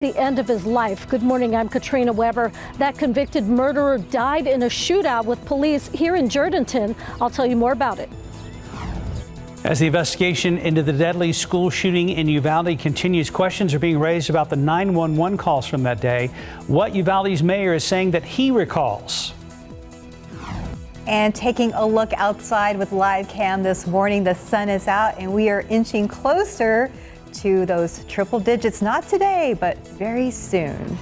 The end of his life. Good morning, I'm Katrina Weber. That convicted murderer died in a shootout with police here in Jourdanton. I'll tell you more about it. As the investigation into the deadly school shooting in Uvalde continues, questions are being raised about the 911 calls from that day. What Uvalde's mayor is saying that he recalls. And taking a look outside with live cam this morning, the sun is out and we are inching closer to those triple digits, not today, but very soon.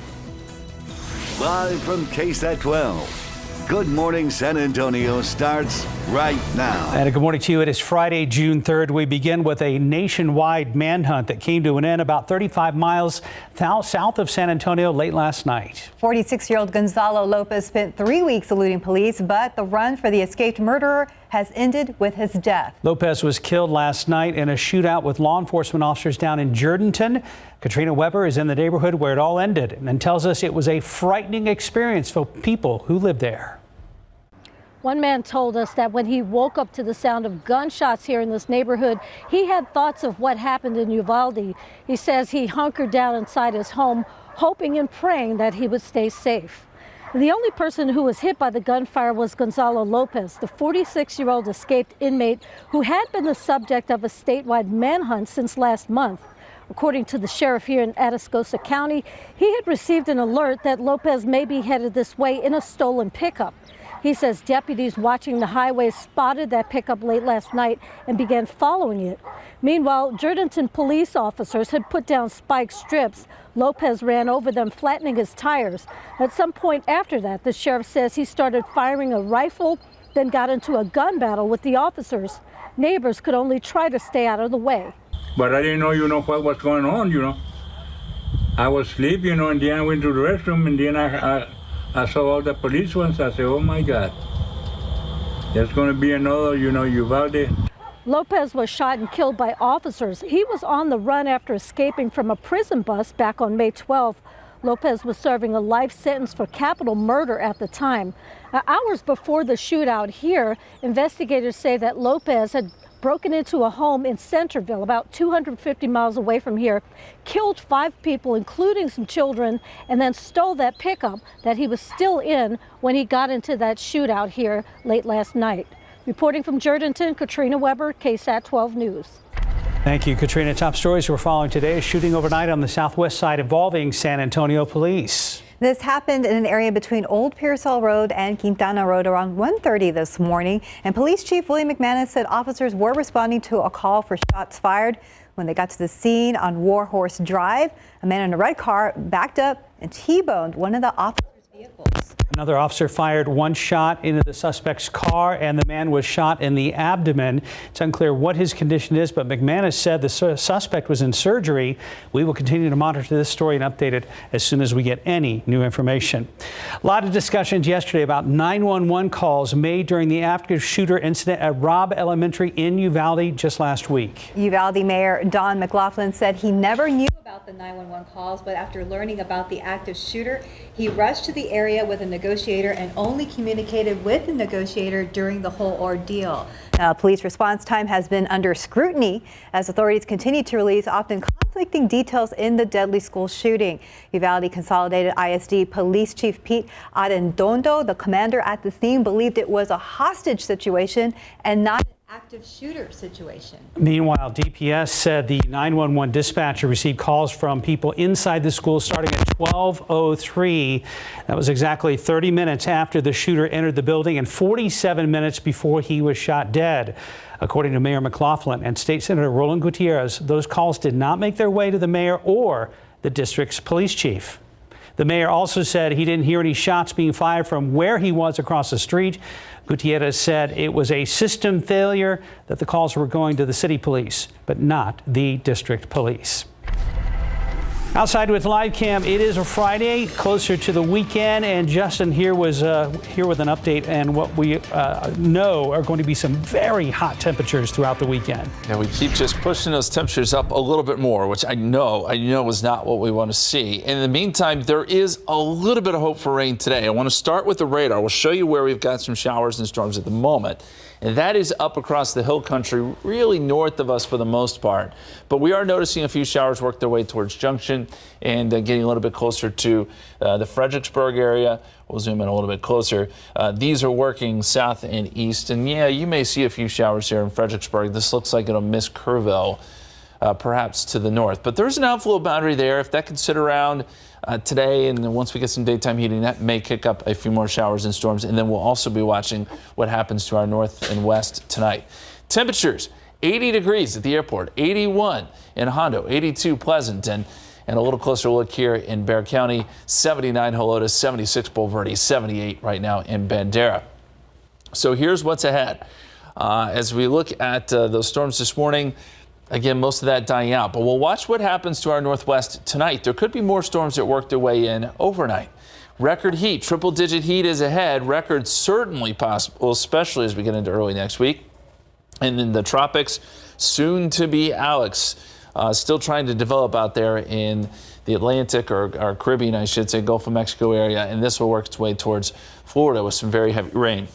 Live from KSAT 12, Good Morning San Antonio starts right now. And a good morning to you. It is Friday, June 3rd. We begin with a nationwide manhunt that came to an end about 35 miles south of San Antonio late last night. 46-year-old Gonzalo Lopez spent 3 weeks eluding police, but the run for the escaped murderer has ended with his death. Lopez was killed last night in a shootout with law enforcement officers down in Jourdanton. Katrina Weber is in the neighborhood where it all ended and tells us it was a frightening experience for people who lived there. One man told us that when he woke up to the sound of gunshots here in this neighborhood, he had thoughts of what happened in Uvalde. He says he hunkered down inside his home, hoping and praying that he would stay safe. The only person who was hit by the gunfire was Gonzalo Lopez, the 46-year-old escaped inmate who had been the subject of a statewide manhunt since last month. According to the sheriff here in Atascosa County, he had received an alert that Lopez may be headed this way in a stolen pickup. He says deputies watching the highway spotted that pickup late last night and began following it. Meanwhile, Jourdanton police officers had put down spike strips. Lopez ran over them, flattening his tires. At some point after that, the sheriff says he started firing a rifle, then got into a gun battle with the officers. Neighbors could only try to stay out of the way. But I didn't know, what was going on, I was asleep, and then I went to the restroom, and then I saw all the police ones. I said, oh my God, there's going to be another, Uvalde. Lopez was shot and killed by officers. He was on the run after escaping from a prison bus back on May 12th. Lopez was serving a life sentence for capital murder at the time. Hours before the shootout here, investigators say that Lopez had broken into a home in Centerville, about 250 miles away from here, killed 5 people, including some children, and then stole that pickup that he was still in when he got into that shootout here late last night. Reporting from Jourdanton, Katrina Weber, KSAT 12 News. Thank you, Katrina. Top stories we're following today: a shooting overnight on the southwest side involving San Antonio police. This happened in an area between Old Pearsall Road and Quintana Road around 1:30 this morning. And Police Chief William McManus said officers were responding to a call for shots fired. When they got to the scene on Warhorse Drive, a man in a red car backed up and T-boned one of the officers' vehicles. Another officer fired one shot into the suspect's car, and the man was shot in the abdomen. It's unclear what his condition is, but McManus said the suspect was in surgery. We will continue to monitor this story and update it as soon as we get any new information. A lot of discussions yesterday about 911 calls made during the active shooter incident at Robb Elementary in Uvalde just last week. Uvalde Mayor Don McLaughlin said he never knew about the 911 calls, but after learning about the active shooter, he rushed to the area with a negotiator and only communicated with the negotiator during the whole ordeal. Now, police response time has been under scrutiny as authorities continue to release often conflicting details in the deadly school shooting. Uvalde Consolidated ISD Police Chief Pete Arredondo, the commander at the scene, believed it was a hostage situation and not an active shooter situation. Meanwhile, DPS said the 911 dispatcher received calls from people inside the school starting at 12:03. That was exactly 30 minutes after the shooter entered the building and 47 minutes before he was shot dead. According to Mayor McLaughlin and State Senator Roland Gutierrez, those calls did not make their way to the mayor or the district's police chief. The mayor also said he didn't hear any shots being fired from where he was across the street. Gutierrez said it was a system failure, that the calls were going to the city police, but not the district police. Outside with live cam, it is a Friday, closer to the weekend, and Justin here with an update and what we know are going to be some very hot temperatures throughout the weekend. Yeah, we keep just pushing those temperatures up a little bit more, which I know is not what we want to see. In the meantime, there is a little bit of hope for rain today. I want to start with the radar. We'll show you where we've got some showers and storms at the moment. And that is up across the hill country, really north of us for the most part. But we are noticing a few showers work their way towards Junction. direction and getting a little bit closer to the Fredericksburg area. We'll zoom in a little bit closer. These are working south and east. And yeah, you may see a few showers here in Fredericksburg. This looks like it'll miss Kerrville, perhaps to the north. But there's an outflow boundary there. If that can sit around today, and then once we get some daytime heating, that may kick up a few more showers and storms. And then we'll also be watching what happens to our north and west tonight. Temperatures, 80 degrees at the airport, 81 in Hondo, 82 Pleasant, and a little closer look here in Bexar County, 79 Helotes, 76 Bulverde, 78 right now in Bandera. So here's what's ahead. As we look at those storms this morning, again, most of that dying out, but we'll watch what happens to our northwest tonight. There could be more storms that work their way in overnight. Record heat, triple-digit heat is ahead. Record certainly possible, especially as we get into early next week. And in the tropics, soon to be Alex, still trying to develop out there in the Atlantic or Caribbean, I should say, Gulf of Mexico area. And this will work its way towards Florida with some very heavy rain.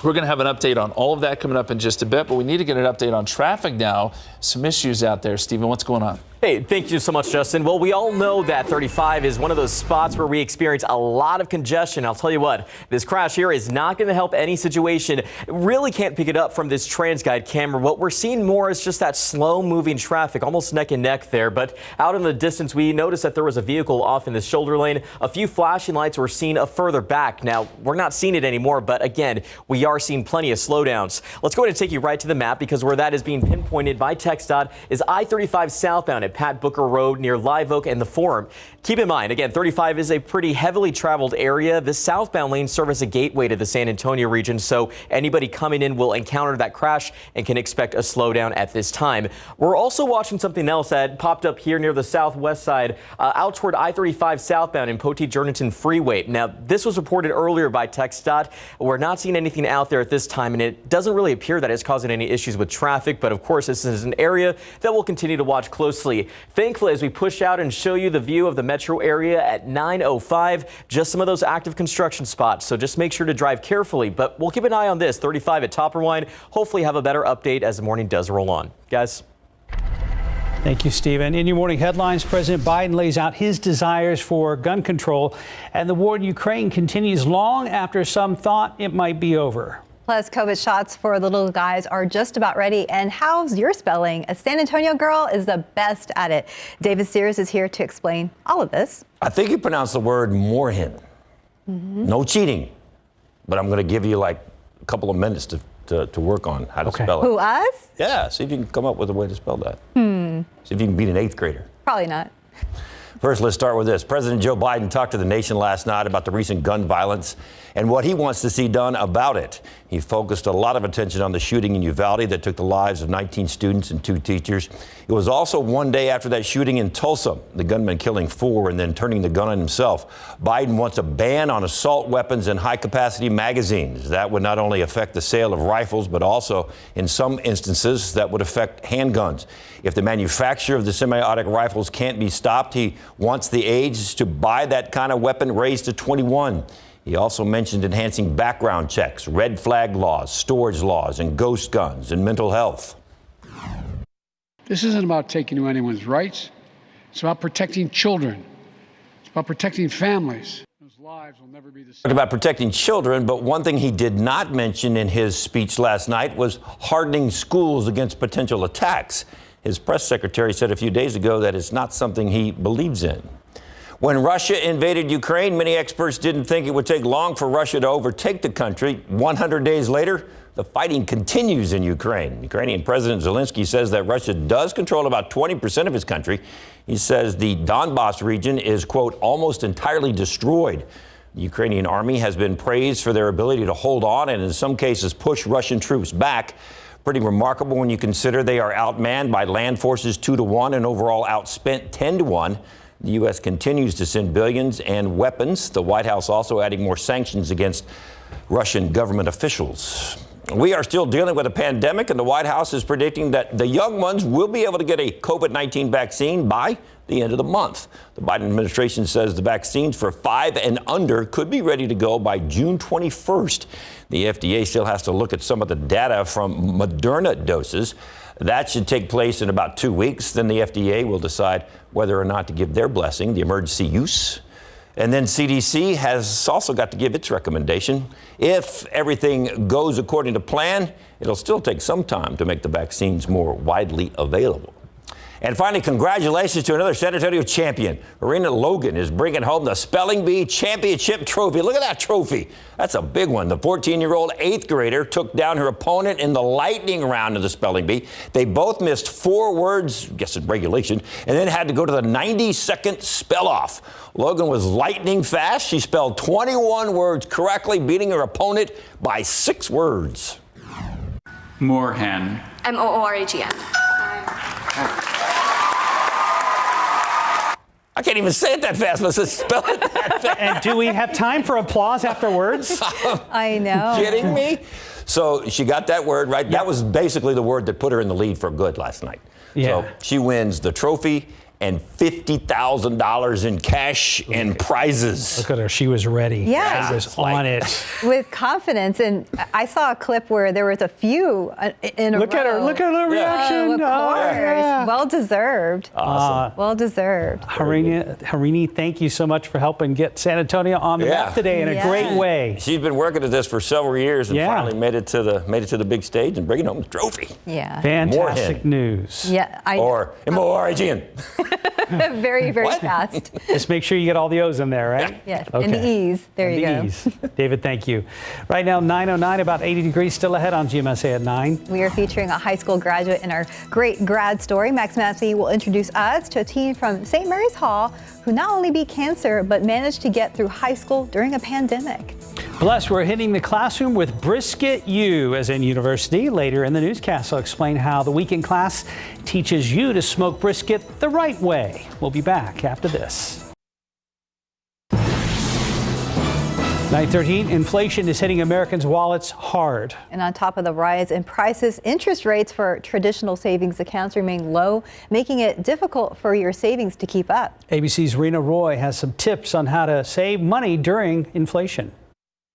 We're going to have an update on all of that coming up in just a bit, but we need to get an update on traffic now. Some issues out there. Stephen, what's going on? Hey, thank you so much, Justin. Well, we all know that 35 is one of those spots where we experience a lot of congestion. I'll tell you what, this crash here is not going to help any situation. Really can't pick it up from this TransGuide camera. What we're seeing more is just that slow moving traffic, almost neck and neck there. But out in the distance, we noticed that there was a vehicle off in the shoulder lane. A few flashing lights were seen further back. Now, we're not seeing it anymore, but again, we are seeing plenty of slowdowns. Let's go ahead and take you right to the map, because where that is being pinpointed by TxDOT is I-35 southbound at Pat Booker Road near Live Oak and the Forum. Keep in mind, again, 35 is a pretty heavily traveled area. The southbound lanes serve as a gateway to the San Antonio region, so anybody coming in will encounter that crash and can expect a slowdown at this time. We're also watching something else that popped up here near the southwest side, out toward I-35 southbound in Poteet-Jernison Freeway. Now, this was reported earlier by TxDOT. We're not seeing anything out there at this time, and it doesn't really appear that it's causing any issues with traffic, but of course, this is an area that we'll continue to watch closely. Thankfully, as we push out and show you the view of the metro area at 9:05, just some of those active construction spots. So just make sure to drive carefully, but we'll keep an eye on this 35 at Top Rewind. Hopefully have a better update as the morning does roll on. Guys. Thank you, Stephen. In your morning headlines, President Biden lays out his desires for gun control, and the war in Ukraine continues long after some thought it might be over. Plus, COVID shots for the little guys are just about ready. And how's your spelling? A San Antonio girl is the best at it. David Sears is here to explain all of this. I think you pronounce the word Moorhen. No cheating, but I'm going to give you like a couple of minutes to work on how to spell it. Who, us? Yeah, see if you can come up with a way to spell that. See if you can beat an 8th grader. Probably not. First, let's start with this. President Joe Biden talked to the nation last night about the recent gun violence and what he wants to see done about it. He focused a lot of attention on the shooting in Uvalde that took the lives of 19 students and 2 teachers. It was also one day after that shooting in Tulsa, the gunman killing 4 and then turning the gun on himself. Biden wants a ban on assault weapons and high-capacity magazines. That would not only affect the sale of rifles, but also, in some instances, that would affect handguns. If the manufacture of the semi-automatic rifles can't be stopped, he wants the age to buy that kind of weapon raised to 21. He also mentioned enhancing background checks, red flag laws, storage laws, and ghost guns, and mental health. This isn't about taking away anyone's rights. It's about protecting children. It's about protecting families. Those lives will never be the same. Talked about protecting children, but one thing he did not mention in his speech last night was hardening schools against potential attacks. His press secretary said a few days ago that it's not something he believes in. When Russia invaded Ukraine, many experts didn't think it would take long for Russia to overtake the country. 100 days later, the fighting continues in Ukraine. Ukrainian President Zelensky says that Russia does control about 20% of his country. He says the Donbas region is, quote, almost entirely destroyed. The Ukrainian army has been praised for their ability to hold on and in some cases push Russian troops back. Pretty remarkable when you consider they are outmanned by land forces 2-1 and overall outspent 10-1. The U.S. continues to send billions and weapons. The White House also adding more sanctions against Russian government officials. We are still dealing with a pandemic, and the White House is predicting that the young ones will be able to get a COVID-19 vaccine by the end of the month. The Biden administration says the vaccines for 5 and under could be ready to go by June 21st. The FDA still has to look at some of the data from Moderna doses. That should take place in about 2 weeks. Then the FDA will decide whether or not to give their blessing, the emergency use. And then CDC has also got to give its recommendation. If everything goes according to plan, it'll still take some time to make the vaccines more widely available. And finally, congratulations to another San Antonio champion. Marina Logan is bringing home the Spelling Bee Championship Trophy. Look at that trophy. That's a big one. The 14-year-old 8th grader took down her opponent in the lightning round of the Spelling Bee. They both missed 4 words, I guess in regulation, and then had to go to the 90-second spell-off. Logan was lightning fast. She spelled 21 words correctly, beating her opponent by 6 words. Moorhan. Mooragn. I can't even say it that fast. Let's just spell it that fast. And do we have time for applause afterwards? I know. Kidding me? So she got that word right. That was basically the word that put her in the lead for good last night. Yeah. So she wins the trophy and $50,000 in cash and prizes. Look at her. She was ready. Yeah. She was on it. With confidence. And I saw a clip where there was a few in a Look row. at her. Look at her reaction. Of course. Yeah. Well deserved. Awesome. Well deserved. Harini, thank you so much for helping get San Antonio on the map today in a great way. She's been working at this for several years and Yeah. finally made it to the big stage and bringing home the trophy. Yeah. Fantastic news. Yeah. Or M-O-R-I-G-N. Very, very fast. Just make sure you get all the O's in there, right? Yes. Okay. And the E's. There And you the go. E's. David, thank you. Right now, 9:09, about 80 degrees still ahead on GMSA at 9. We are featuring a high school graduate in our great grad story. Max Massey will introduce us to a teen from St. Mary's Hall who not only beat cancer, but managed to get through high school during a pandemic. Plus, we're hitting the classroom with Brisket U, as in university. Later in the newscast, I'll explain how the weekend class teaches you to smoke brisket the right way. We'll be back after this. 9:13, inflation is hitting Americans' wallets hard. And on top of the rise in prices, interest rates for traditional savings accounts remain low, making it difficult for your savings to keep up. ABC's Rena Roy has some tips on how to save money during inflation.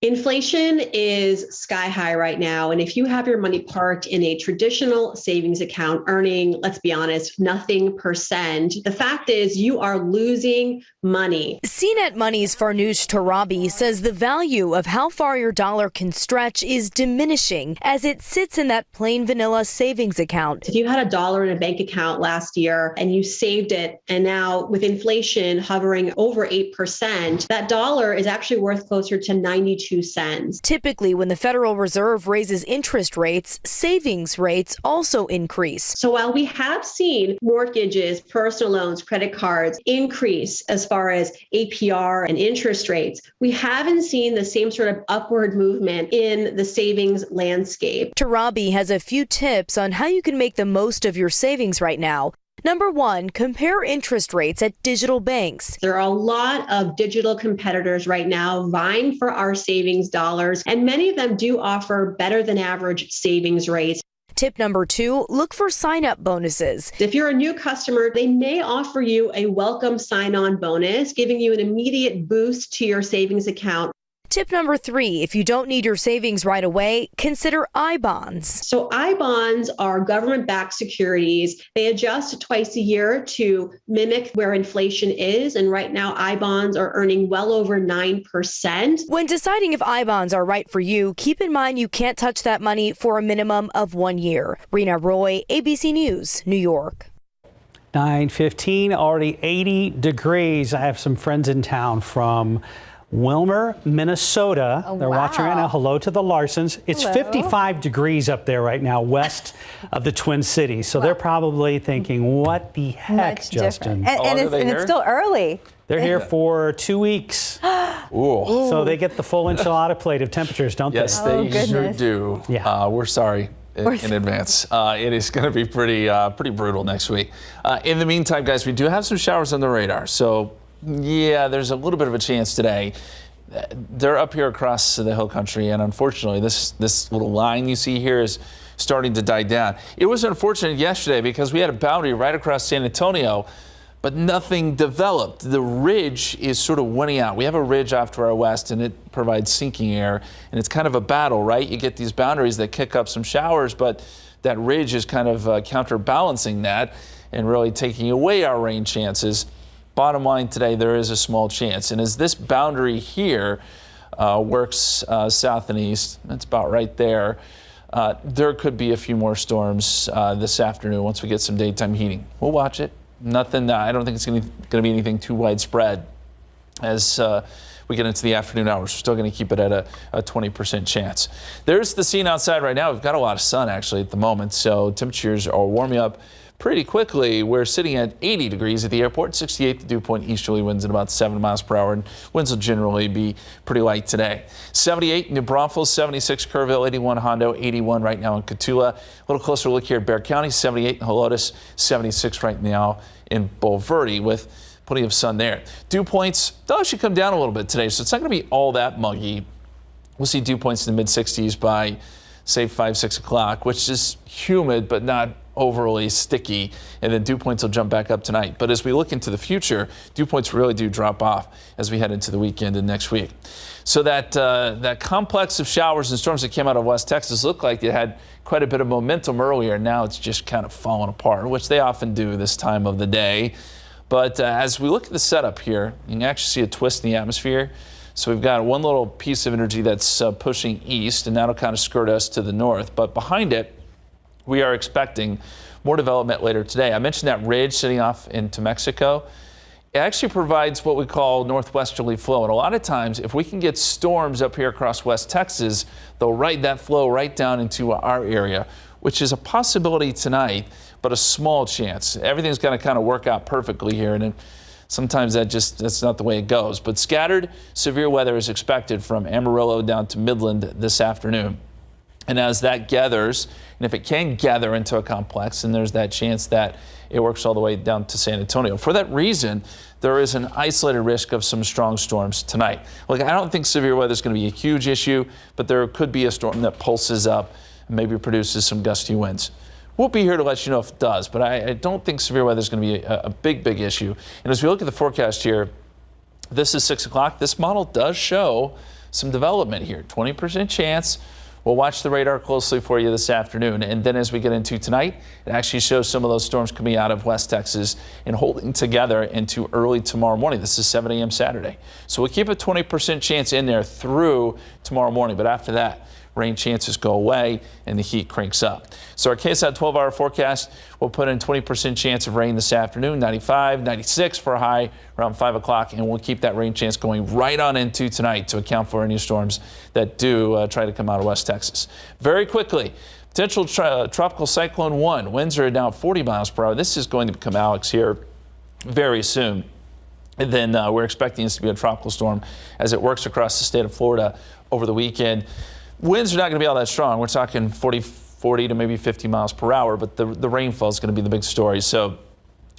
Inflation is sky high right now. And if you have your money parked in a traditional savings account earning, let's be honest, nothing %, the fact is you are losing money. CNET Money's Farnoosh Tarabi says the value of how far your dollar can stretch is diminishing as it sits in that plain vanilla savings account. If you had $1 in a bank account last year and you saved it, and now with inflation hovering over 8%, that dollar is actually worth closer to 92 cents. Typically, when the Federal Reserve raises interest rates, savings rates also increase. So while we have seen mortgages, personal loans, credit cards increase as far as APR and interest rates, we haven't seen the same sort of upward movement in the savings landscape. Tarabi has a few tips on how you can make the most of your savings right now. Number 1, compare interest rates at digital banks. There are a lot of digital competitors right now vying for our savings dollars, and many of them do offer better than average savings rates. Tip number 2, look for sign-up bonuses. If you're a new customer, they may offer you a welcome sign-on bonus, giving you an immediate boost to your savings account. Tip number 3, if you don't need your savings right away, consider I-bonds. So I-bonds are government-backed securities. They adjust twice a year to mimic where inflation is. And right now, I-bonds are earning well over 9%. When deciding if I-bonds are right for you, keep in mind you can't touch that money for a minimum of 1 year. Rena Roy, ABC News, New York. 9:15, already 80 degrees. I have some friends in town from Wilmer, Minnesota. Oh, They're watching right now. Hello to the Larsons. It's Hello. 55 degrees up there right now, west of the Twin Cities. So they're probably thinking, what the heck, Much Justin? different. And it's still early. They're here for 2 weeks. Ooh. So they get the full enchilada plate of temperatures, don't Yes, they? they sure do. Yeah. We're sorry in advance. It is going to be pretty brutal next week. In the meantime, guys, we do have some showers on the radar. So, yeah, there's a little bit of a chance today. They're up here across the hill country, and unfortunately, this little line you see here is starting to die down. It was unfortunate yesterday because we had a boundary right across San Antonio, but nothing developed. The ridge is sort of winning out. We have a ridge off to our west, and it provides sinking air, and it's kind of a battle, right? You get these boundaries that kick up some showers, but that ridge is kind of counterbalancing that and really taking away our rain chances. Bottom line today, there is a small chance. And as this boundary here works south and east, that's about right there, there could be a few more storms this afternoon once we get some daytime heating. We'll watch it. Nothing, I don't think it's going to be anything too widespread as we get into the afternoon hours. We're still going to keep it at a 20% chance. There's the scene outside right now. We've got a lot of sun actually at the moment, so temperatures are warming up pretty quickly. We're sitting at 80 degrees at the airport, 68 the dew point, easterly winds at about 7 miles per hour, and winds will generally be pretty light today. 78 New Braunfels, 76 Kerrville, 81 Hondo, 81 right now in Cotulla. A little closer look here at Bexar County, 78 in Helotes, 76 right now in Bulverde with plenty of sun there. Dew points, they'll actually come down a little bit today, so it's not going to be all that muggy. We'll see dew points in the mid-60s by, say, 5, 6 o'clock, which is humid but not overly sticky, and then dew points will jump back up tonight. But as we look into the future, dew points really do drop off as we head into the weekend and next week. So that complex of showers and storms that came out of West Texas looked like it had quite a bit of momentum earlier. Now it's just kind of falling apart, which they often do this time of the day. But as we look at the setup here, you can actually see a twist in the atmosphere. So we've got one little piece of energy that's pushing east, and that'll kind of skirt us to the north. But behind it, we are expecting more development later today. I mentioned that ridge sitting off into Mexico. It actually provides what we call northwesterly flow. And a lot of times, if we can get storms up here across West Texas, they'll ride that flow right down into our area, which is a possibility tonight, but a small chance. Everything's going to kind of work out perfectly here. And sometimes that's not the way it goes. But scattered severe weather is expected from Amarillo down to Midland this afternoon. And as that gathers, and if it can gather into a complex, then there's that chance that it works all the way down to San Antonio. For that reason, there is an isolated risk of some strong storms tonight. Look, I don't think severe weather is going to be a huge issue, but there could be a storm that pulses up and maybe produces some gusty winds. We'll be here to let you know if it does, but I don't think severe weather is going to be a big issue. And as we look at the forecast here, this is 6 o'clock. This model does show some development here, 20% chance. We'll watch the radar closely for you this afternoon. And then as we get into tonight, it actually shows some of those storms coming out of West Texas and holding together into early tomorrow morning. This is 7 a.m. Saturday. So we'll keep a 20% chance in there through tomorrow morning. But after that, rain chances go away and the heat cranks up. So our KSAT 12-hour forecast will put in 20% chance of rain this afternoon, 95, 96 for a high around 5 o'clock, and we'll keep that rain chance going right on into tonight to account for any storms that do try to come out of West Texas. Very quickly, potential tropical cyclone 1. Winds are now 40 miles per hour. This is going to become Alex here very soon. And then we're expecting this to be a tropical storm as it works across the state of Florida over the weekend. Winds are not going to be all that strong. We're talking 40 to maybe 50 miles per hour, but the rainfall is going to be the big story. So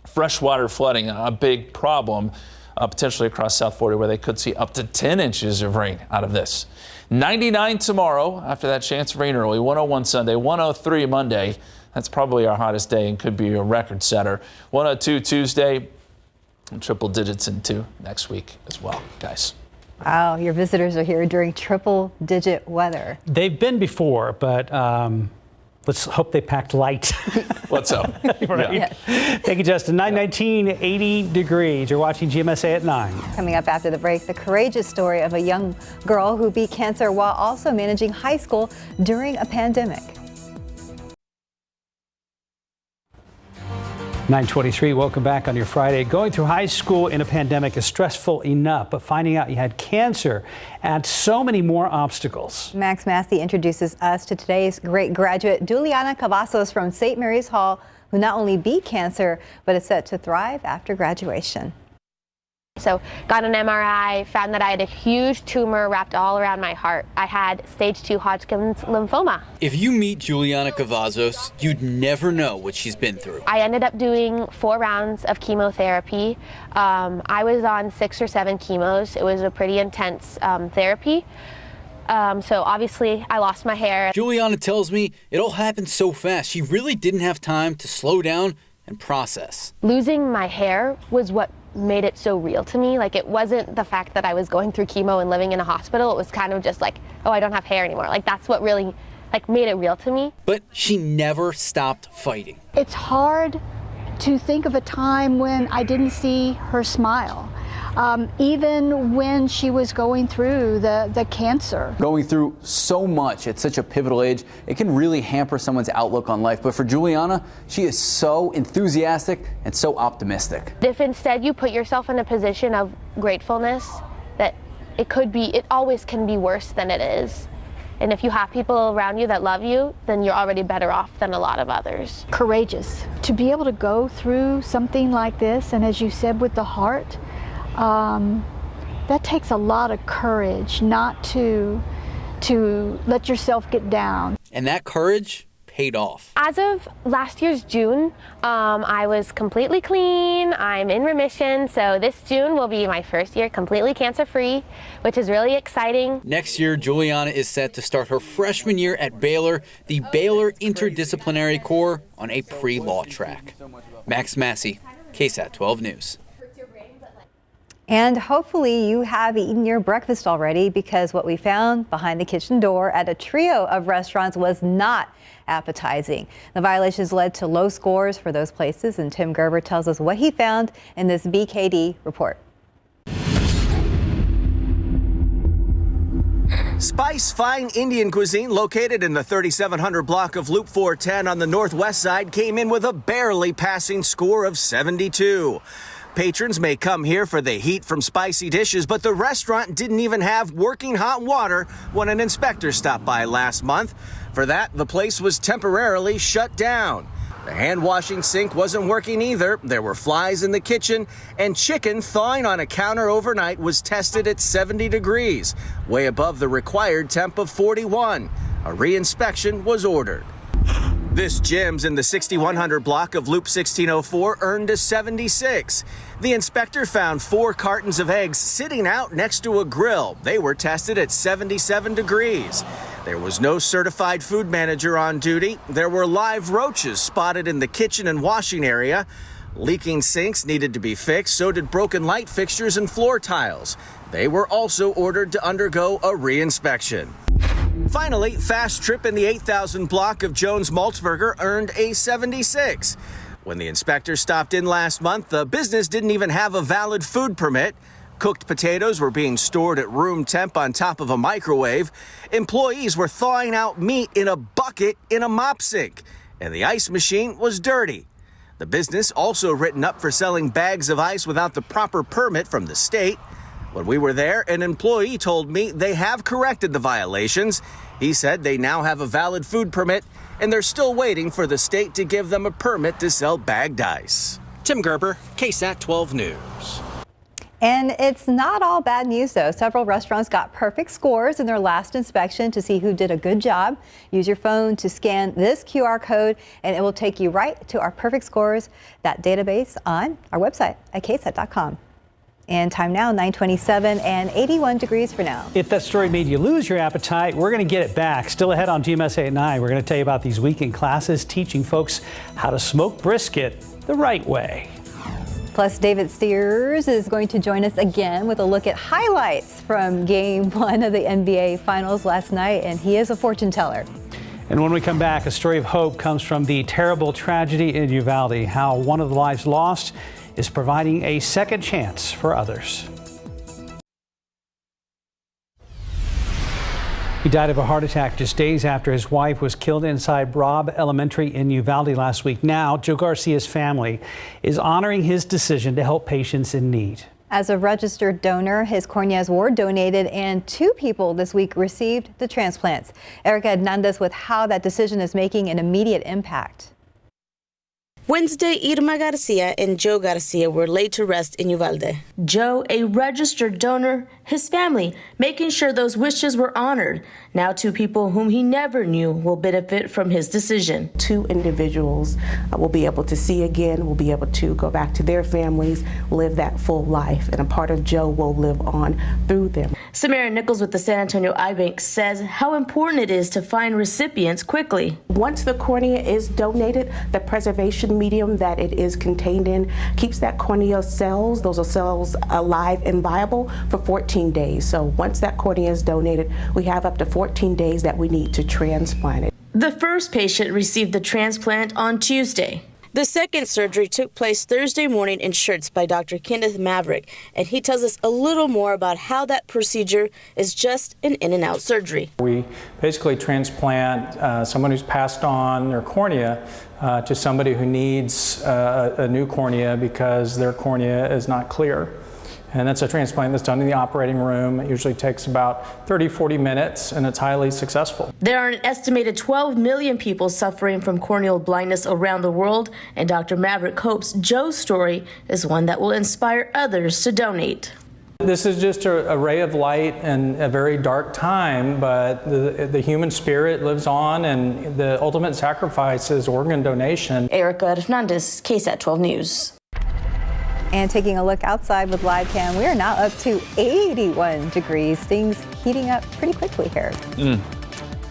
freshwater flooding, a big problem potentially across South Florida, where they could see up to 10 inches of rain out of this. 99 tomorrow after that chance of rain early, 101 Sunday, 103 Monday. That's probably our hottest day and could be a record setter. 102 Tuesday, and triple digits into next week as well, guys. Wow, your visitors are here during triple-digit weather. They've been before, but let's hope they packed light. Let's hope. Right. Yes. Thank you, Justin. 9:19, 80 degrees. You're watching GMSA at 9. Coming up after the break, the courageous story of a young girl who beat cancer while also managing high school during a pandemic. 9:23, welcome back on your Friday. Going through high school in a pandemic is stressful enough, but finding out you had cancer adds so many more obstacles. Max Massey introduces us to today's great graduate, Juliana Cavazos from St. Mary's Hall, who not only beat cancer, but is set to thrive after graduation. So got an MRI, found that I had a huge tumor wrapped all around my heart. I had stage 2 Hodgkin's lymphoma. If you meet Juliana Cavazos, you'd never know what she's been through. I ended up doing 4 rounds of chemotherapy. I was on 6 or 7 chemos. It was a pretty intense therapy. So obviously I lost my hair. Juliana tells me it all happened so fast. She really didn't have time to slow down and process. Losing my hair was what made it so real to me. Like, it wasn't the fact that I was going through chemo and living in a hospital. It was kind of just like, oh, I don't have hair anymore. Like, that's what really made it real to me. But she never stopped fighting. It's hard to think of a time when I didn't see her smile. Even when she was going through the cancer. Going through so much at such a pivotal age, it can really hamper someone's outlook on life. But for Juliana, she is so enthusiastic and so optimistic. If instead you put yourself in a position of gratefulness, that it always can be worse than it is. And if you have people around you that love you, then you're already better off than a lot of others. Courageous. To be able to go through something like this, and as you said, with the heart, that takes a lot of courage not to let yourself get down. And that courage paid off. As of last year's June, I was completely clean. I'm in remission. So this June will be my first year completely cancer-free, which is really exciting. Next year, Juliana is set to start her freshman year at Baylor, the Baylor Interdisciplinary Corps, on a pre-law track. Max Massey, KSAT 12 News. And hopefully you have eaten your breakfast already, because what we found behind the kitchen door at a trio of restaurants was not appetizing. The violations led to low scores for those places, and Tim Gerber tells us what he found in this BKD report. Spice Fine Indian Cuisine, located in the 3700 block of Loop 410 on the northwest side, came in with a barely passing score of 72. Patrons may come here for the heat from spicy dishes, but the restaurant didn't even have working hot water when an inspector stopped by last month. For that, the place was temporarily shut down. The hand-washing sink wasn't working either. There were flies in the kitchen, and chicken thawing on a counter overnight was tested at 70 degrees, way above the required temp of 41. A re-inspection was ordered. This Jim's in the 6100 block of Loop 1604 earned a 76. The inspector found 4 cartons of eggs sitting out next to a grill. They were tested at 77 degrees. There was no certified food manager on duty. There were live roaches spotted in the kitchen and washing area. Leaking sinks needed to be fixed, so did broken light fixtures and floor tiles. They were also ordered to undergo a re-inspection. Finally, Fast Trip in the 8000 block of Jones Maltzberger earned a 76. When the inspector stopped in last month, the business didn't even have a valid food permit. Cooked potatoes were being stored at room temp on top of a microwave. Employees were thawing out meat in a bucket in a mop sink, and the ice machine was dirty. The business also written up for selling bags of ice without the proper permit from the state. When we were there, an employee told me they have corrected the violations. He said they now have a valid food permit, and they're still waiting for the state to give them a permit to sell bagged ice. Tim Gerber, KSAT 12 News. And it's not all bad news, though. Several restaurants got perfect scores in their last inspection. To see who did a good job, use your phone to scan this QR code, and it will take you right to our perfect scores, that database on our website at ksat.com. And time now, 9:27 and 81 degrees for now. If that story made you lose your appetite, we're going to get it back. Still ahead on GMSA at 9, we're going to tell you about these weekend classes teaching folks how to smoke brisket the right way. Plus, David Steers is going to join us again with a look at highlights from Game 1 of the NBA Finals last night, and he is a fortune teller. And when we come back, a story of hope comes from the terrible tragedy in Uvalde, how one of the lives lost is providing a second chance for others. He died of a heart attack just days after his wife was killed inside Robb Elementary in Uvalde last week. Now, Joe Garcia's family is honoring his decision to help patients in need. As a registered donor, his corneas were donated, and 2 people this week received the transplants. Erica Hernandez with how that decision is making an immediate impact. Wednesday, Irma Garcia and Joe Garcia were laid to rest in Uvalde. Joe, a registered donor, his family, making sure those wishes were honored. Now 2 people whom he never knew will benefit from his decision. 2 individuals will be able to see again, will be able to go back to their families, live that full life, and a part of Joe will live on through them. Samara Nichols with the San Antonio Eye Bank says how important it is to find recipients quickly. Once the cornea is donated, the preservation medium that it is contained in keeps that cornea cells, those are cells, alive and viable for 14 days. So once that cornea is donated, we have up to 14 days that we need to transplant it. The first patient received the transplant on Tuesday. The second surgery took place Thursday morning in Schertz by Dr. Kenneth Maverick, and he tells us a little more about how that procedure is just an in-and-out surgery. We basically transplant someone who's passed on their cornea to somebody who needs a new cornea because their cornea is not clear. And that's a transplant that's done in the operating room. It usually takes about 30-40 minutes, and it's highly successful. There are an estimated 12 million people suffering from corneal blindness around the world, and Dr. Maverick hopes Joe's story is one that will inspire others to donate. This is just a ray of light in a very dark time, but the human spirit lives on, and the ultimate sacrifice is organ donation. Erica Hernandez, KSAT 12 News. And taking a look outside with live cam, we are now up to 81 degrees. Things heating up pretty quickly here.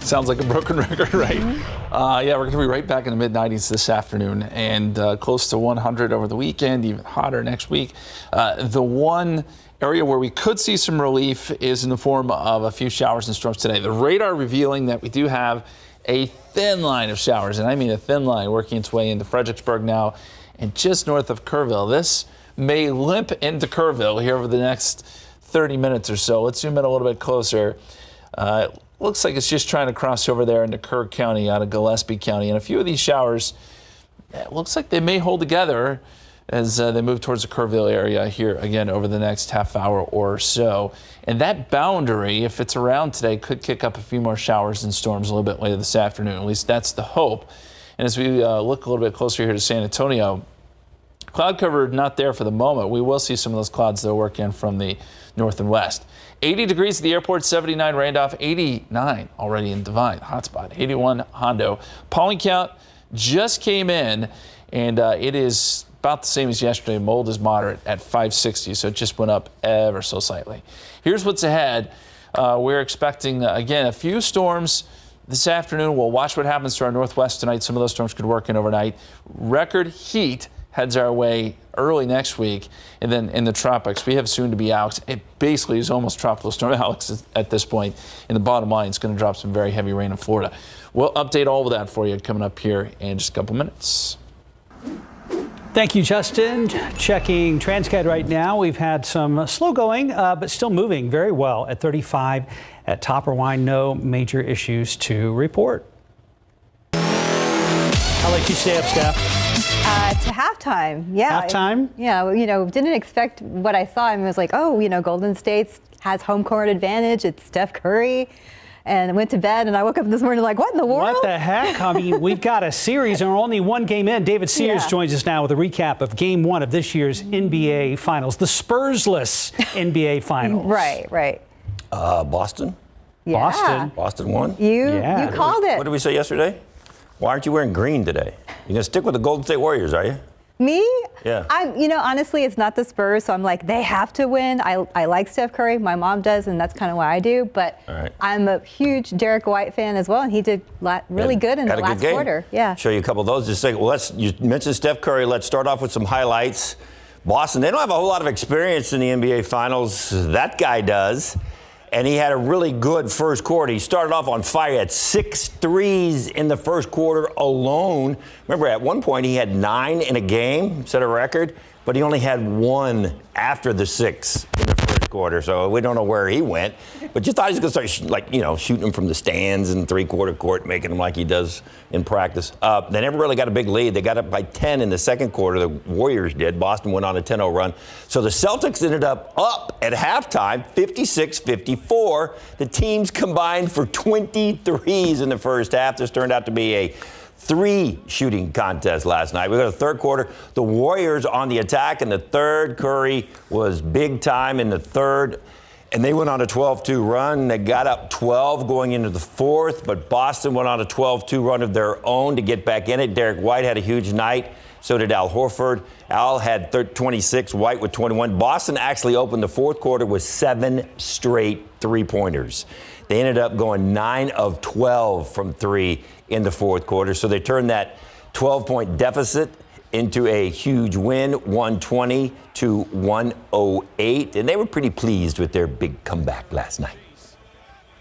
Sounds like a broken record, right? Yeah, we're going to be right back in the mid-90s this afternoon and close to 100 over the weekend, even hotter next week. The one area where we could see some relief is in the form of a few showers and storms today. The radar revealing that we do have a thin line of showers, and I mean a thin line, working its way into Fredericksburg now and just north of Kerrville. This may limp into Kerrville here over the next 30 minutes or so. Let's zoom in a little bit closer. Looks like it's just trying to cross over there into Kerr County out of Gillespie County. And a few of these showers, it looks like they may hold together as they move towards the Kerrville area here again over the next half hour or so. And that boundary, if it's around today, could kick up a few more showers and storms a little bit later this afternoon. At least that's the hope. And as we look a little bit closer here to San Antonio, cloud cover not there for the moment. We will see some of those clouds though work in from the north and west. 80 degrees at the airport, 79 Randolph, 89 already in Divine, hotspot, 81 Hondo. Pollen count just came in, and it is about the same as yesterday. Mold is moderate at 560, so it just went up ever so slightly. Here's what's ahead. We're expecting, again, a few storms this afternoon. We'll watch what happens to our northwest tonight. Some of those storms could work in overnight. Record heat heads our way early next week, and then in the tropics we have soon to be Alex. It basically is almost tropical storm Alex at this point, and the bottom line is going to drop some very heavy rain in Florida. We'll update all of that for you coming up here in just a couple minutes. Thank you, Justin. Checking Transcat right now. We've had some slow going, but still moving very well at 35 at Topper Wine. No major issues to report. I'll let you stay up, Steph. To halftime, yeah. Halftime? Yeah, didn't expect what I saw. I mean, it was like, Golden State has home court advantage. It's Steph Curry. And I went to bed, and I woke up this morning like, what in the world? What the heck? I mean, we've got a series, and we're only one game in. David Sears joins us now with a recap of Game 1 of this year's NBA Finals, the Spursless NBA Finals. Right. Boston? Yeah. Boston won? You called it. What did we say yesterday? Why aren't you wearing green today? You're going to stick with the Golden State Warriors, are you? Me? Yeah. Honestly, it's not the Spurs, so I'm like, they have to win. I like Steph Curry. My mom does, and that's kind of what I do. But I'm a huge Derek White fan as well, and he did really good in the last quarter. Yeah. Show you a couple of those. Just say, you mentioned Steph Curry. Let's start off with some highlights. Boston, they don't have a whole lot of experience in the NBA Finals. That guy does. And he had a really good first quarter. He started off on fire at 6 threes in the first quarter alone. Remember, at one point he had 9 in a game, set a record, but he only had 1 after the 6 in the first quarter. So we don't know where he went. But just thought he was going to start, shooting them from the stands in three-quarter court, making them like he does in practice. They never really got a big lead. They got up by 10 in the second quarter. The Warriors did. Boston went on a 10-0 run. So the Celtics ended up at halftime, 56-54. The teams combined for 23s in the first half. This turned out to be a 3 shooting contest last night. We got a third quarter. The Warriors on the attack in the third. Curry was big time in the third. And they went on a 12-2 run. They got up 12 going into the fourth, but Boston went on a 12-2 run of their own to get back in it. Derek White had a huge night. So did Al Horford. Al had 26, White with 21. Boston actually opened the fourth quarter with 7 straight three-pointers. They ended up going 9 of 12 from 3 in the fourth quarter. So they turned that 12-point deficit into a huge win, 120-108, and they were pretty pleased with their big comeback last night.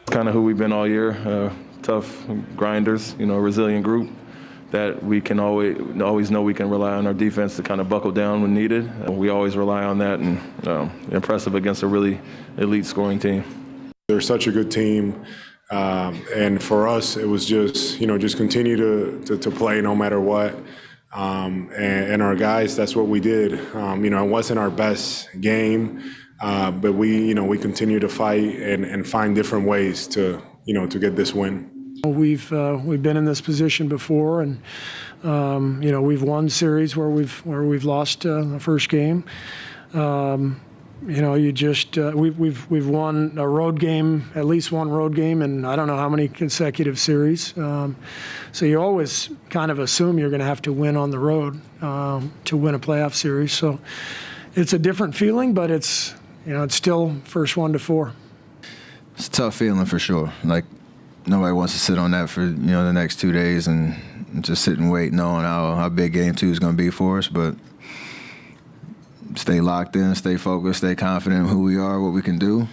Kind of who we've been all year, tough grinders, resilient group that we can always know we can rely on our defense to kind of buckle down when needed. We always rely on that, and impressive against a really elite scoring team. They're such a good team, and for us, it was just continue to play no matter what. And our guys, that's what we did. It wasn't our best game, but we continue to fight and find different ways to get this win. We've been in this position before, and we've won series where we've lost the first game. We've won a road game, at least one road game, and I don't know how many consecutive series. So you always kind of assume you're going to have to win on the road to win a playoff series. So it's a different feeling, but it's still first 1 to 4. It's a tough feeling for sure. Like, nobody wants to sit on that for the next 2 days and just sit and wait, knowing how big game 2 is going to be for us. But stay locked in, stay focused, stay confident in who we are, what we can do.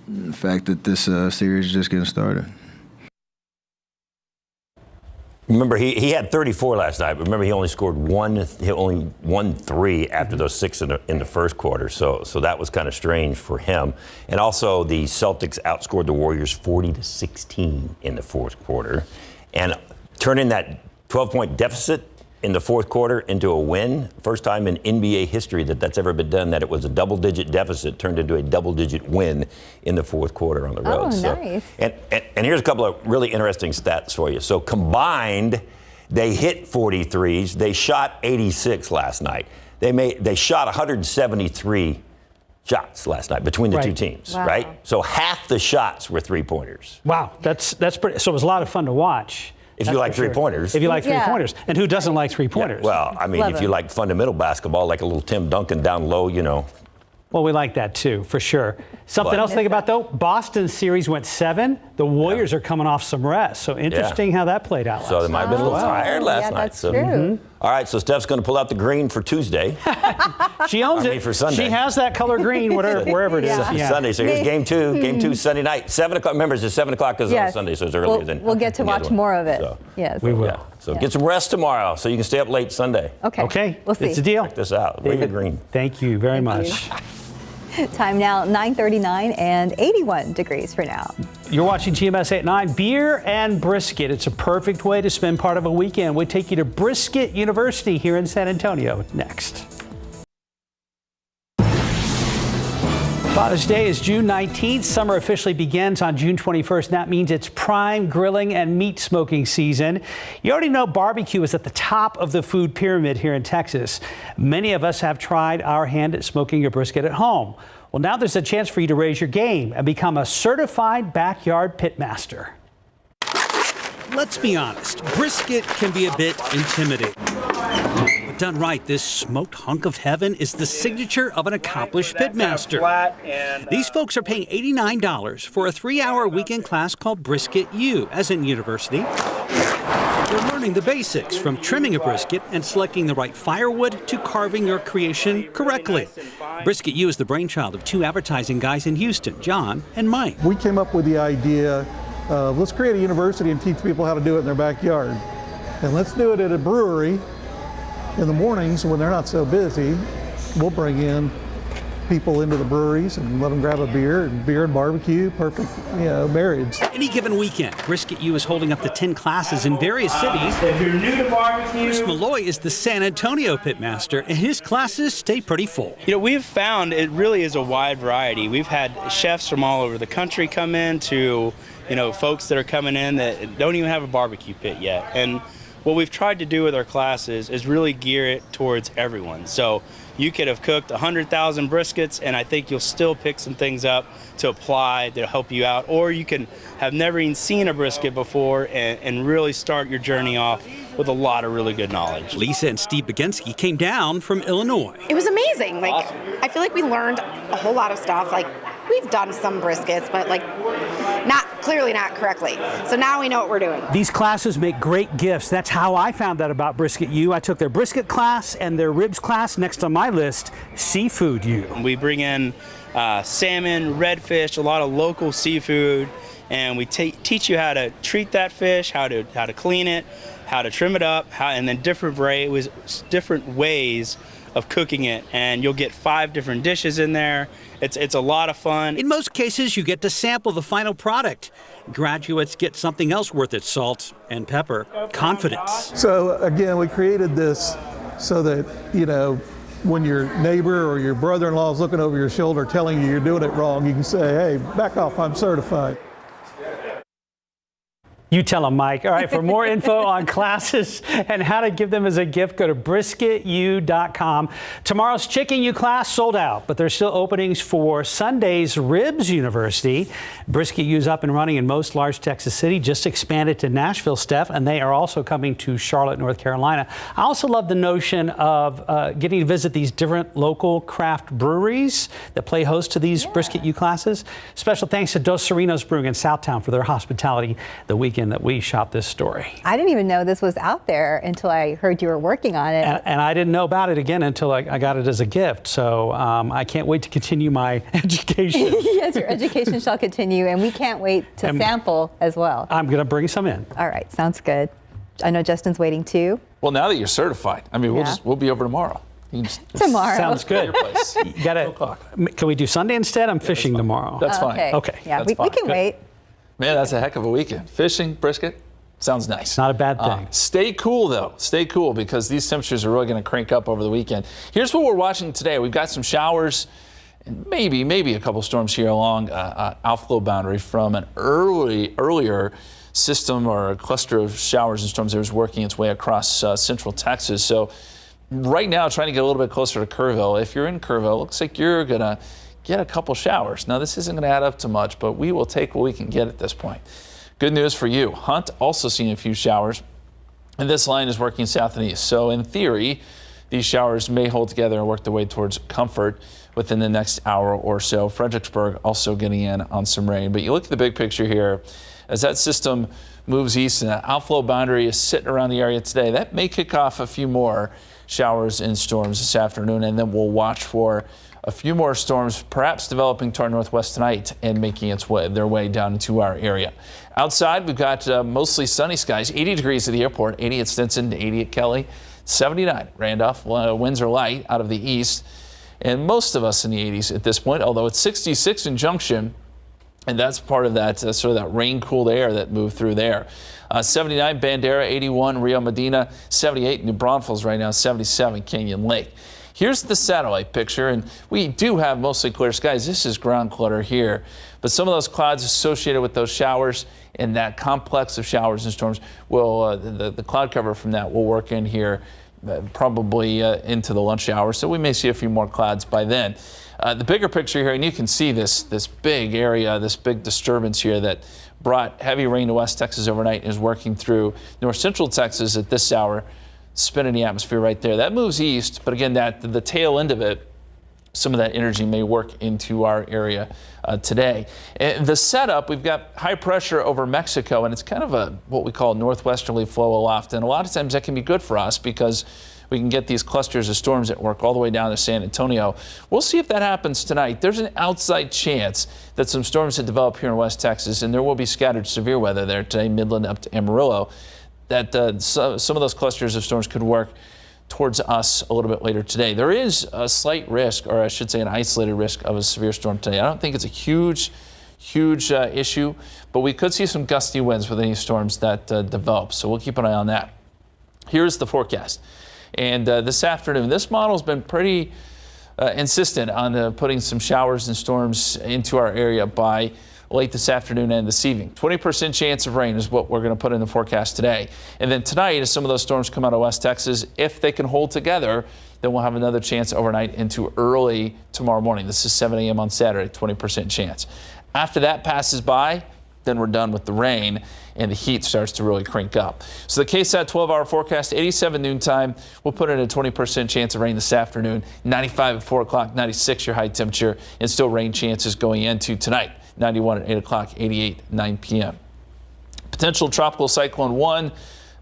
The fact that this series is just getting started. Remember, he had 34 last night, but remember he only scored only won 3 after those 6 in the first quarter. So that was kind of strange for him. And also the Celtics outscored the Warriors 40-16 in the fourth quarter, and turning that 12-point deficit in the fourth quarter into a win. First time in NBA history that's ever been done, that it was a double-digit deficit turned into a double-digit win in the fourth quarter on the road. Oh, nice. And here's a couple of really interesting stats for you. So combined, they hit 43s. They shot 86 last night. They shot 173 shots last night between the two teams, right? So half the shots were three-pointers. Wow, that's pretty. So it was a lot of fun to watch. If you like three-pointers. If you like three-pointers. And who doesn't like three-pointers? Yeah, well, I mean, if you like fundamental basketball, like a little Tim Duncan down low, Well, we like that too, for sure. Something else to think about, though. Boston's series went 7. The Warriors are coming off some rest. So interesting how that played out. So they might have been a little tired last night. That's true. All right, so Steph's going to pull out the green for Tuesday. She owns it. For Sunday. She has that color green, wherever it is. Yeah. Sunday. So here's game 2. Game 2 Sunday night. 7 o'clock. Remember, it's 7 o'clock is on Sunday, so it's earlier than. We'll get to watch more of it. Yes. We will. Yeah. So get some rest tomorrow so you can stay up late Sunday. Okay. We'll see. It's a deal. Check this out. David Green. Thank you very much. Time now, 9:39 and 81 degrees for now. You're watching GMSA at 9. Beer and brisket. It's a perfect way to spend part of a weekend. We take you to Brisket University here in San Antonio next. Father's Day is June 19th. Summer officially begins on June 21st. That means it's prime grilling and meat smoking season. You already know barbecue is at the top of the food pyramid here in Texas. Many of us have tried our hand at smoking a brisket at home. Well, now there's a chance for you to raise your game and become a certified backyard pitmaster. Let's be honest, brisket can be a bit intimidating. But done right, this smoked hunk of heaven is the signature of an accomplished pitmaster. These folks are paying $89 for a 3-hour weekend class called Brisket U, as in university. They're learning the basics, from trimming a brisket and selecting the right firewood to carving your creation correctly. Brisket U is the brainchild of 2 advertising guys in Houston, John and Mike. We came up with the idea of let's create a university and teach people how to do it in their backyard. And let's do it at a brewery in the mornings when they're not so busy. We'll bring in people into the breweries and let them grab a beer and barbecue, perfect, marriage. Any given weekend, Brisket U is holding up to 10 classes in various cities. If you're new to barbecue, Chris Malloy is the San Antonio pitmaster, and his classes stay pretty full. We've found it really is a wide variety. We've had chefs from all over the country come in to, folks that are coming in that don't even have a barbecue pit yet. And what we've tried to do with our classes is really gear it towards everyone. So you could have cooked 100,000 briskets, and I think you'll still pick some things up to apply to help you out. Or you can have never even seen a brisket before and really start your journey off with a lot of really good knowledge. Lisa and Steve Baginski came down from Illinois. It was amazing. I feel like we learned a whole lot of stuff. We've done some briskets, but like clearly not correctly. So now we know what we're doing. These classes make great gifts. That's how I found out about Brisket U. I took their brisket class and their ribs class. Next on my list, Seafood U. We bring in salmon, redfish, a lot of local seafood, and we teach you how to treat that fish, how to clean it, how to trim it up, and then different ways of cooking it, and you'll get 5 different dishes in there. It's a lot of fun. In most cases, you get to sample the final product. Graduates get something else worth its salt and pepper, confidence. So again, we created this so that, you know, when your neighbor or your brother-in-law is looking over your shoulder telling you you're doing it wrong, you can say, hey, back off, I'm certified. You tell them, Mike. All right, for more info on classes and how to give them as a gift, go to brisketu.com. Tomorrow's Chicken U class sold out, but there's still openings for Sunday's Ribs University. Brisket U's up and running in most large Texas city, just expanded to Nashville, Steph, and they are also coming to Charlotte, North Carolina. I also love the notion of getting to visit these different local craft breweries that play host to these Brisket U classes. Special thanks to Dos Serenos Brewing in Southtown for their hospitality the weekend that we shot this story. I didn't even know this was out there until I heard you were working on it. And I didn't know about it again until I got it as a gift. So I can't wait to continue my education. Yes, your education shall continue, and we can't wait to sample as well. I'm going to bring some in. All right, sounds good. I know Justin's waiting too. Well, now that you're certified, I mean, we'll be over tomorrow. Tomorrow. Sounds good. You gotta, can we do Sunday instead? I'm fishing tomorrow. That's fine. Okay. Yeah, we can wait. Man, that's a heck of a weekend. Fishing, brisket, sounds nice. Not a bad thing. Stay cool, though. Stay cool, because these temperatures are really going to crank up over the weekend. Here's what we're watching today. We've got some showers and maybe a couple storms here along outflow boundary from an earlier system or a cluster of showers and storms that was working its way across central Texas. So right now, trying to get a little bit closer to Kerrville. If you're in Kerrville, it looks like you're going to get a couple showers. Now, this isn't going to add up to much, but we will take what we can get at this point. Good news for you. Hunt also seeing a few showers, and this line is working south and east. So in theory, these showers may hold together and work their way towards Comfort within the next hour or so. Fredericksburg also getting in on some rain. But you look at the big picture here, as that system moves east and that outflow boundary is sitting around the area today, that may kick off a few more showers and storms this afternoon, and then we'll watch for a few more storms perhaps developing to our northwest tonight and making their way down into our area. Outside, we've got mostly sunny skies, 80 degrees at the airport, 80 at Stinson, 80 at Kelly, 79 at Randolph. Winds are light out of the east, and most of us in the 80s at this point, although it's 66 in Junction, and that's part of that sort of that rain-cooled air that moved through there. 79 Bandera, 81 Rio Medina, 78 New Braunfels right now, 77 Canyon Lake. Here's the satellite picture, and we do have mostly clear skies. This is ground clutter here, but some of those clouds associated with those showers and that complex of showers and storms will, the cloud cover from that will work in here probably into the lunch hour, so we may see a few more clouds by then. The bigger picture here, and you can see this big area, this big disturbance here that brought heavy rain to West Texas overnight and is working through north central Texas at this hour, spinning the atmosphere right there. That moves east, but again, the tail end of it, some of that energy may work into our area today. And the setup, we've got high pressure over Mexico, and it's kind of what we call northwesterly flow aloft. And a lot of times that can be good for us because we can get these clusters of storms that work all the way down to San Antonio. We'll see if that happens tonight. There's an outside chance that some storms that develop here in West Texas, and there will be scattered severe weather there today, Midland up to Amarillo, that some of those clusters of storms could work towards us a little bit later today. There is a slight risk, or I should say an isolated risk of a severe storm today. I don't think it's a huge issue, but we could see some gusty winds with any storms that develop. So we'll keep an eye on that. Here's the forecast. And this afternoon, this model's been pretty insistent on putting some showers and storms into our area by late this afternoon and this evening. 20% chance of rain is what we're going to put in the forecast today. And then tonight, as some of those storms come out of West Texas, if they can hold together, then we'll have another chance overnight into early tomorrow morning. This is 7 a.m. on Saturday, 20% chance. After that passes by, then we're done with the rain and the heat starts to really crank up. So the KSAT 12-hour forecast, 87 noontime. We'll put in a 20% chance of rain this afternoon, 95 at 4 o'clock, 96 your high temperature, and still rain chances going into tonight, 91 at 8 o'clock, 88, 9 p.m. Potential tropical cyclone 1.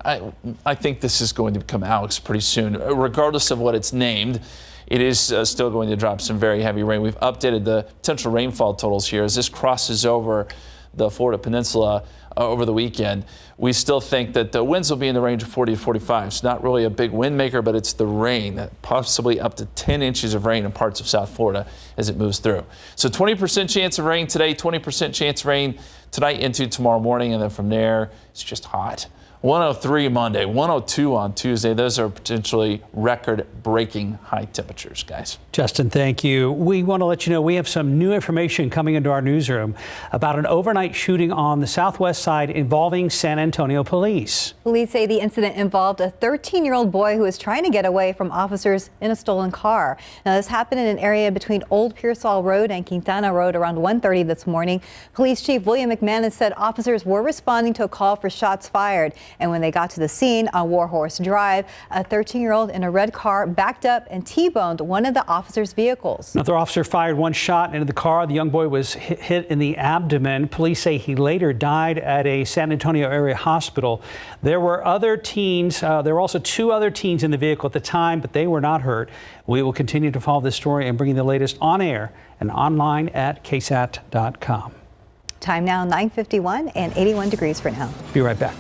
I think this is going to become Alex pretty soon. Regardless of what it's named, it is still going to drop some very heavy rain. We've updated the potential rainfall totals here as this crosses over the Florida Peninsula over the weekend. We still think that the winds will be in the range of 40 to 45. It's not really a big wind maker, but it's the rain, possibly up to 10 inches of rain in parts of South Florida as it moves through. So 20% chance of rain today, 20% chance of rain tonight into tomorrow morning, and then from there, it's just hot. 103 Monday, 102 on Tuesday. Those are potentially record-breaking high temperatures, guys. Justin, thank you. We want to let you know we have some new information coming into our newsroom about an overnight shooting on the southwest side involving San Antonio police. Police say the incident involved a 13-year-old boy who was trying to get away from officers in a stolen car. Now, this happened in an area between Old Pearsall Road and Quintana Road around 1:30 this morning. Police Chief William McManus said officers were responding to a call for shots fired. And when they got to the scene on Warhorse Drive, a 13-year-old in a red car backed up and T-boned one of the officer's vehicles. Another officer fired one shot into the car. The young boy was hit in the abdomen. Police say he later died at a San Antonio area hospital. There were other teens. There were also 2 other teens in the vehicle at the time, but they were not hurt. We will continue to follow this story and bring you the latest on air and online at KSAT.com. Time now 9:51 and 81 degrees for now. Be right back.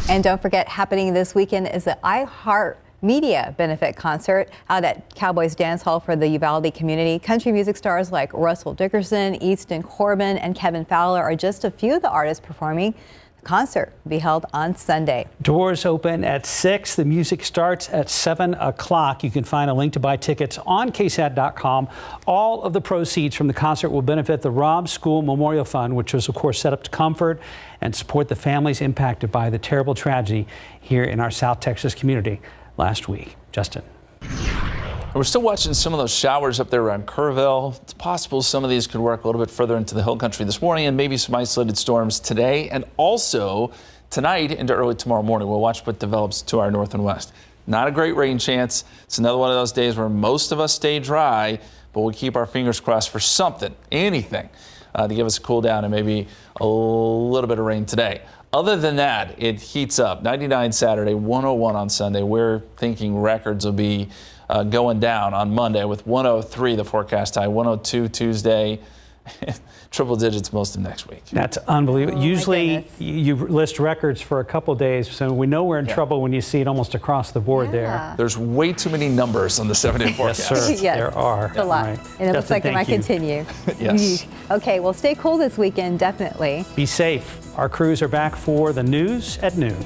And don't forget, happening this weekend is the iHeartMedia benefit concert out at Cowboys Dance Hall for the Uvalde community. Country music stars like Russell Dickerson, Easton Corbin, and Kevin Fowler are just a few of the artists performing. The concert will be held on Sunday. Doors open at 6. The music starts at 7 o'clock. You can find a link to buy tickets on KSAT.com. All of the proceeds from the concert will benefit the Robb School Memorial Fund, which was, of course, set up to comfort and support the families impacted by the terrible tragedy here in our South Texas community last week. Justin. We're still watching some of those showers up there around Kerrville. It's possible some of these could work a little bit further into the hill country this morning and maybe some isolated storms today and also tonight into early tomorrow morning. We'll watch what develops to our north and west. Not a great rain chance. It's another one of those days where most of us stay dry, but we'll keep our fingers crossed for something, anything, to give us a cool down and maybe a little bit of rain today. Other than that, it heats up. 99 Saturday, 101 on Sunday. We're thinking records will be going down on Monday with 103 the forecast high, 102 Tuesday, triple digits most of next week. That's unbelievable. Usually you list records for a couple days, so we know we're in trouble when you see it almost across the board there. There's way too many numbers on the 7-day forecast. Yes, sir. Yes, there are. it's a lot. Right. And it looks like it might continue. Yes. Okay, well, stay cool this weekend, definitely. Be safe. Our crews are back for the news at noon.